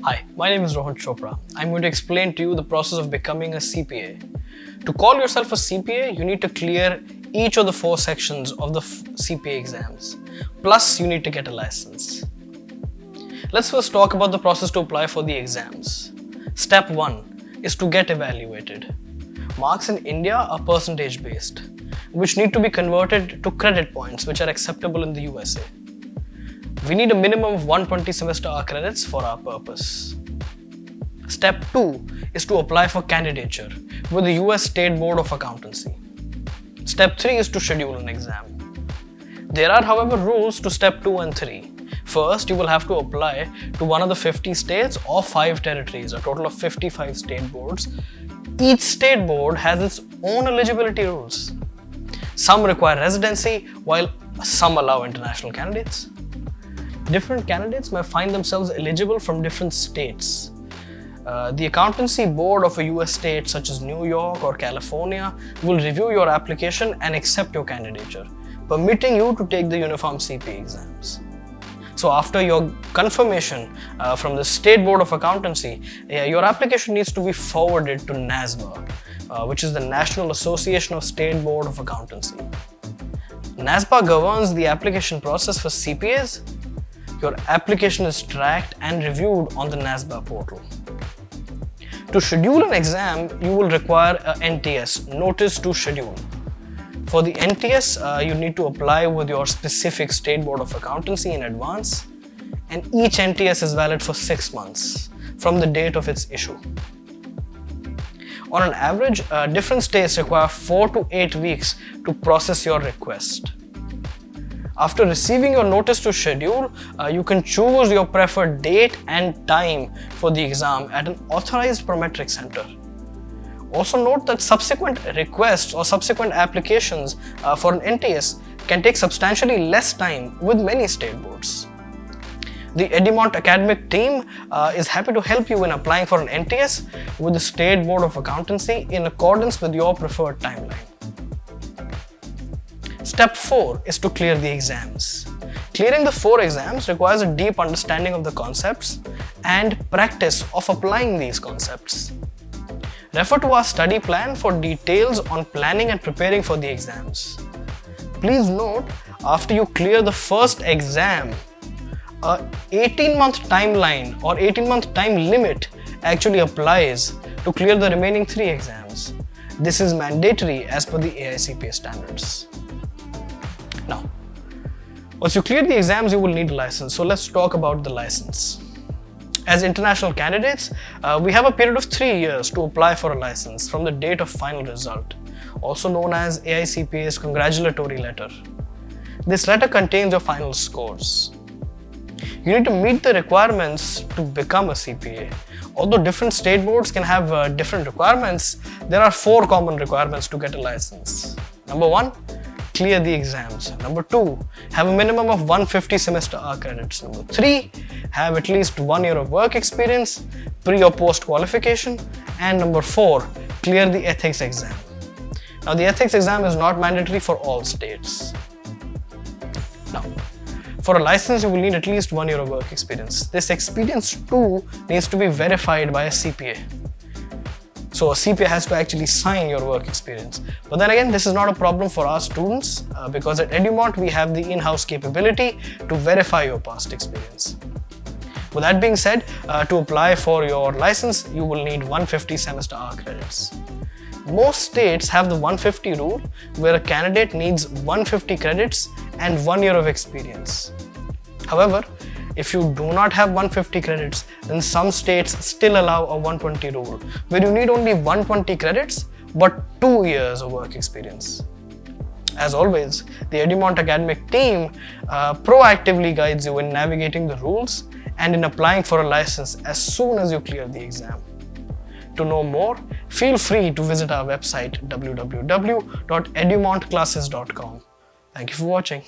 Hi, my name is Rohan Chopra. I'm going to explain to you the process of becoming a CPA. To call yourself a CPA, you need to clear each of the 4 sections of the CPA exams. Plus, you need to get a license. Let's first talk about the process to apply for the exams. Step 1 is to get evaluated. Marks in India are percentage based, which need to be converted to credit points, which are acceptable in the USA. We need a minimum of 120 semester R credits for our purpose. Step 2 is to apply for candidature with the US State Board of Accountancy. Step 3 is to schedule an exam. There are, however, rules to step 2 and 3. First, you will have to apply to one of the 50 states or 5 territories, a total of 55 state boards. Each state board has its own eligibility rules. Some require residency, while some allow international candidates. Different candidates may find themselves eligible from different states. The Accountancy Board of a US state such as New York or California will review your application and accept your candidature, permitting you to take the uniform CPA exams. So after your confirmation from the State Board of Accountancy, your application needs to be forwarded to NASBA, which is the National Association of State Board of Accountancy. NASBA governs the application process for CPAs. Your application is tracked and reviewed on the NASBA portal. To schedule an exam, you will require an NTS, Notice to Schedule. For the NTS, you need to apply with your specific State Board of Accountancy in advance, and each NTS is valid for 6 months from the date of its issue. On an average, different states require 4 to 8 weeks to process your request. After receiving your notice to schedule, you can choose your preferred date and time for the exam at an authorized prometric center. Also note that subsequent requests or subsequent applications for an NTS can take substantially less time with many state boards. The EduMont academic team is happy to help you in applying for an NTS with the State Board of Accountancy in accordance with your preferred timeline. Step 4 is to clear the exams. Clearing the 4 exams requires a deep understanding of the concepts and practice of applying these concepts. Refer to our study plan for details on planning and preparing for the exams. Please note, after you clear the first exam, a 18-month timeline or 18-month time limit actually applies to clear the remaining 3 exams. This is mandatory as per the AICPA standards. Now, once you clear the exams, you will need a license. So let's talk about the license. As international candidates, we have a period of 3 years to apply for a license from the date of final result, also known as AICPA's Congratulatory letter. This letter contains your final scores. You need to meet the requirements to become a CPA. Although different state boards can have different requirements, there are 4 common requirements to get a license. Number 1, clear the exams. Number 2, have a minimum of 150 semester R credits. Number 3, have at least 1 year of work experience, pre or post qualification. And number 4, clear the ethics exam. Now the ethics exam is not mandatory for all states. Now, for a license, you will need at least 1 year of work experience. This experience too needs to be verified by a CPA. So a CPA has to actually sign your work experience. But then again, this is not a problem for our students because at EduMont we have the in-house capability to verify your past experience. With that being said, to apply for your license, you will need 150 semester R credits. Most states have the 150 rule where a candidate needs 150 credits and 1 year of experience. However, if you do not have 150 credits, then some states still allow a 120 rule, where you need only 120 credits but 2 years of work experience. As always, the EduMont academic team proactively guides you in navigating the rules and in applying for a license as soon as you clear the exam. To know more, feel free to visit our website www.edumontclasses.com. Thank you for watching.